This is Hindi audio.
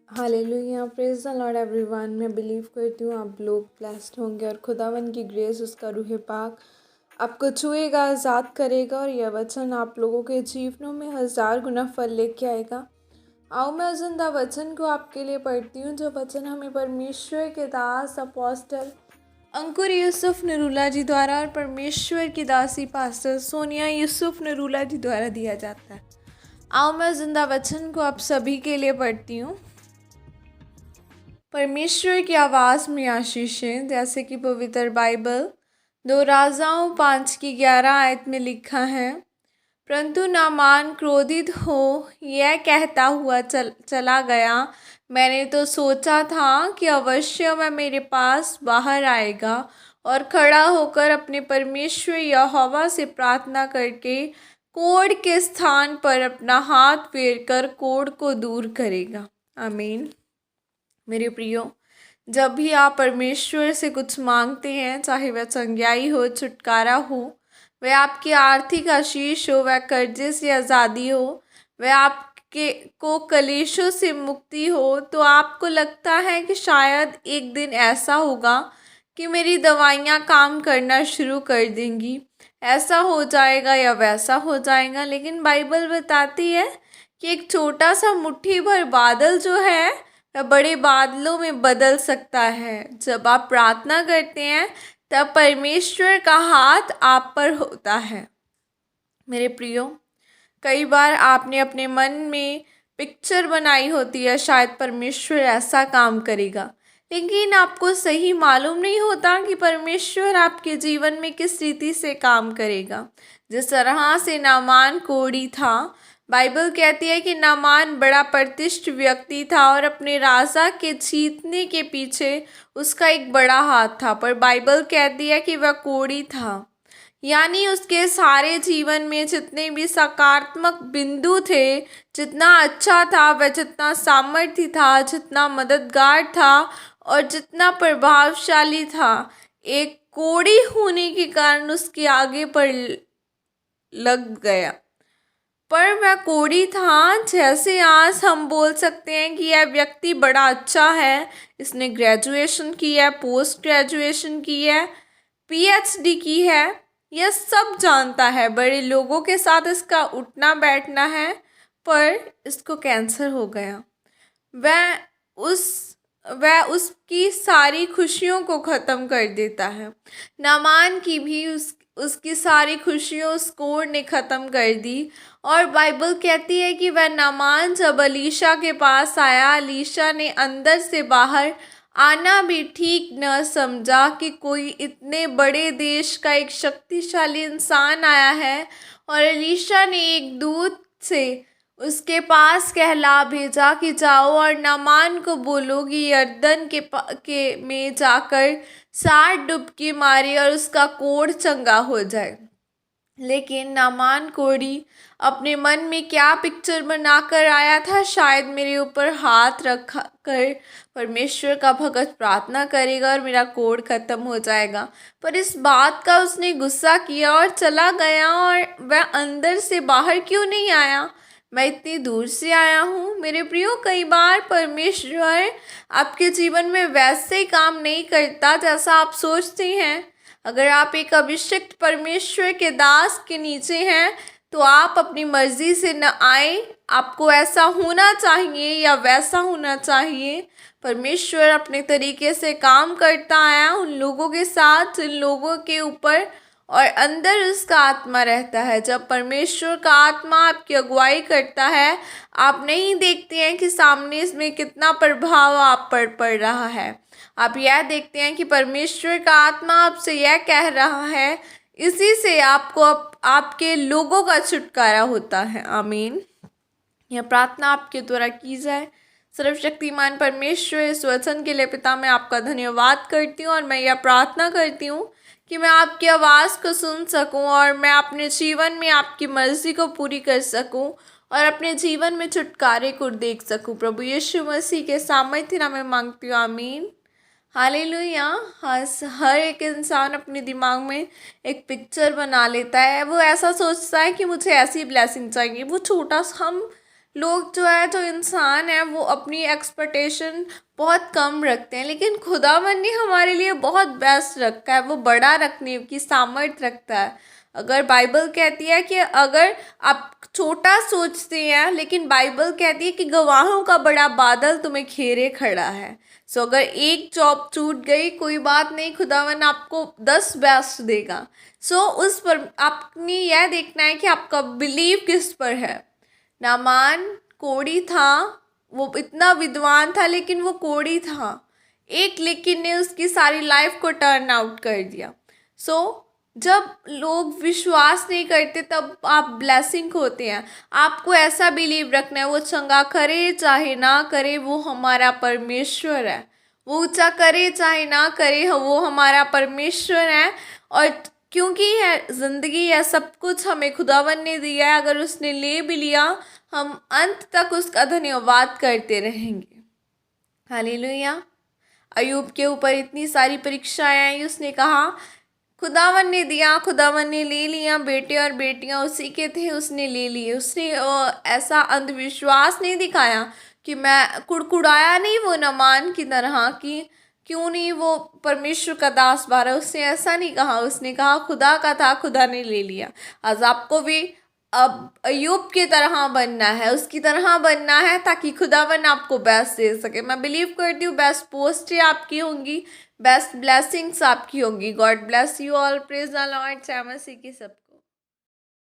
Hallelujah, praise the Lord everyone. मैं बिलीव करती हूँ आप लोग ब्लेस्ड होंगे और खुदावन की ग्रेस, उसका रूह पाक आपको छुएगा, आज़ाद करेगा और यह वचन आप लोगों के जीवनों में 1000 गुना फल लेके आएगा। आओ मैं उस जिंदा वचन को आपके लिए पढ़ती हूँ, जो वचन हमें परमेश्वर के दास अपोस्टल अंकुर यूसुफ नरूला जी द्वारा और परमेश्वर की दासी पास्टर सोनिया यूसुफ नरूला जी द्वारा दिया जाता है। आओ मैं जिंदा वचन को आप सभी के लिए पढ़ती हूँ। परमेश्वर की आवाज़ में आशीषें, जैसे कि पवित्र बाइबल 2 राजाओं 5:11 आयत में लिखा है। परंतु नामान क्रोधित हो यह कहता हुआ चला गया, मैंने तो सोचा था कि अवश्य वह मेरे पास बाहर आएगा और खड़ा होकर अपने परमेश्वर यहोवा से प्रार्थना करके कोढ़ के स्थान पर अपना हाथ फेरकर कोढ़ को दूर करेगा। आमीन। मेरे प्रियो, जब भी आप परमेश्वर से कुछ मांगते हैं, चाहे वह चंगाई हो, छुटकारा हो, वह आपकी आर्थिक आशीष हो, वह कर्जे से आज़ादी हो, वह आपके को कलेशों से मुक्ति हो, तो आपको लगता है कि शायद एक दिन ऐसा होगा कि मेरी दवाइयाँ काम करना शुरू कर देंगी, ऐसा हो जाएगा या वैसा हो जाएगा। लेकिन बाइबल बताती है कि एक छोटा सा मुट्ठी भर बादल जो है वह बड़े बादलों में बदल सकता है। जब आप प्रार्थना करते हैं तब परमेश्वर का हाथ आप पर होता है। मेरे प्रियो, कई बार आपने अपने मन में पिक्चर बनाई होती है, शायद परमेश्वर ऐसा काम करेगा, लेकिन आपको सही मालूम नहीं होता कि परमेश्वर आपके जीवन में किस रीति से काम करेगा। जिस तरह से नामान कोढ़ी था, बाइबल कहती है कि नामान बड़ा प्रतिष्ठित व्यक्ति था और अपने राजा के जीतने के पीछे उसका एक बड़ा हाथ था, पर बाइबल कहती है कि वह कोढ़ी था। यानी उसके सारे जीवन में जितने भी सकारात्मक बिंदु थे, जितना अच्छा था, वह जितना सामर्थ्य था, जितना मददगार था और जितना प्रभावशाली था, एक कोढ़ी होने के कारण उसके आगे पर लग गया। पर वह कोढ़ी था। जैसे आज हम बोल सकते हैं कि यह व्यक्ति बड़ा अच्छा है, इसने ग्रेजुएशन की है, पोस्ट ग्रेजुएशन की है, पीएचडी की है, यह सब जानता है, बड़े लोगों के साथ इसका उठना बैठना है, पर इसको कैंसर हो गया। वह उसकी सारी खुशियों को ख़त्म कर देता है। नामान की भी उसकी सारी खुशियों उस कोढ़ ने ख़त्म कर दी। और बाइबल कहती है कि वह नामान जब अलीशा के पास आया, अलीशा ने अंदर से बाहर आना भी ठीक न समझा कि कोई इतने बड़े देश का एक शक्तिशाली इंसान आया है। और अलीशा ने एक दूत से उसके पास कहला भेजा कि जाओ और नामान को बोलो कि यरदन के में जाकर 7 डुबकी मारे और उसका कोढ़ चंगा हो जाए। लेकिन नामान कोढ़ी अपने मन में क्या पिक्चर बनाकर आया था, शायद मेरे ऊपर हाथ रखा कर परमेश्वर का भगत प्रार्थना करेगा और मेरा कोढ़ खत्म हो जाएगा। पर इस बात का उसने गुस्सा किया और चला गया, और वह अंदर से बाहर क्यों नहीं आया? मैं इतनी दूर से आया हूँ। मेरे प्रियो, कई बार परमेश्वर आपके जीवन में वैसे काम नहीं करता जैसा आप सोचते हैं। अगर आप एक अभिषिक्त परमेश्वर के दास के नीचे हैं तो आप अपनी मर्जी से न आए, आपको ऐसा होना चाहिए या वैसा होना चाहिए। परमेश्वर अपने तरीके से काम करता आया उन लोगों के साथ जिन लोगों के ऊपर और अंदर उसका आत्मा रहता है। जब परमेश्वर का आत्मा आपकी अगुवाई करता है, आप नहीं देखते हैं कि सामने इसमें कितना प्रभाव आप पर पड़ रहा है। आप यह देखते हैं कि परमेश्वर का आत्मा आपसे यह कह रहा है, इसी से आपको आपके लोगों का छुटकारा होता है। आमीन। यह प्रार्थना आपके द्वारा की जाए। सर्वशक्तिमान परमेश्वर, इस वचन के लिए पिता मैं आपका धन्यवाद करती हूँ और मैं यह प्रार्थना करती हूँ कि मैं आपकी आवाज़ को सुन सकूं और मैं अपने जीवन में आपकी मर्ज़ी को पूरी कर सकूं और अपने जीवन में छुटकारे को देख सकूं। प्रभु यीशु मसीह के सामर्थ्य नाम में मांगती हूँ। आमीन। हालेलुया। हर एक इंसान अपने दिमाग में एक पिक्चर बना लेता है। वो ऐसा सोचता है कि मुझे ऐसी ब्लेसिंग चाहिए। वो छोटा सा हम लोग जो है, जो इंसान है, वो अपनी एक्सपेक्टेशन बहुत कम रखते हैं, लेकिन खुदावन ने हमारे लिए बहुत बेस्ट रखा है, वो बड़ा रखने की सामर्थ्य रखता है। अगर बाइबल कहती है कि अगर आप छोटा सोचते हैं, लेकिन बाइबल कहती है कि गवाहों का बड़ा बादल तुम्हें घेरे खड़ा है। सो अगर एक जॉब छूट गई, कोई बात नहीं, खुदावन आपको 10 बेस्ट देगा। सो उस पर आपने यह देखना है कि आपका बिलीव किस पर है। नामान कोढ़ी था, वो इतना विद्वान था, लेकिन वो कोढ़ी था। एक लेकिन ने उसकी सारी लाइफ को टर्न आउट कर दिया। सो जब लोग विश्वास नहीं करते, तब आप ब्लेसिंग होते हैं। आपको ऐसा बिलीव रखना है, वो चंगा करे चाहे ना करे, वो हमारा परमेश्वर है। वो ऊंचा करे चाहे ना करे, वो हमारा परमेश्वर है। और क्योंकि है ज़िंदगी है, सब कुछ हमें खुदावन ने दिया है, अगर उसने ले भी लिया, हम अंत तक उसका धन्यवाद करते रहेंगे। हालेलुया। अयूब के ऊपर इतनी सारी परीक्षाएं आई, उसने कहा खुदावन ने दिया, खुदावन ने ले लिया, बेटे और बेटियां उसी के थे, उसने ले लिए। उसने ऐसा अंधविश्वास नहीं दिखाया कि मैं कुड़कुड़ाया नहीं वो नामान की तरह कि क्यों नहीं वो परमेश्वर का दास बारा। उसने ऐसा नहीं कहा, उसने कहा खुदा का था, खुदा ने ले लिया। आज आपको भी अब अयूब की तरह बनना है, उसकी तरह बनना है, ताकि खुदावन आपको बेस्ट दे सके। मैं बिलीव करती हूँ बेस्ट पोस्टें आपकी होंगी, बेस्ट ब्लेसिंग्स आपकी होंगी। God bless you all. Praise the Lord. जय मसीह की सब।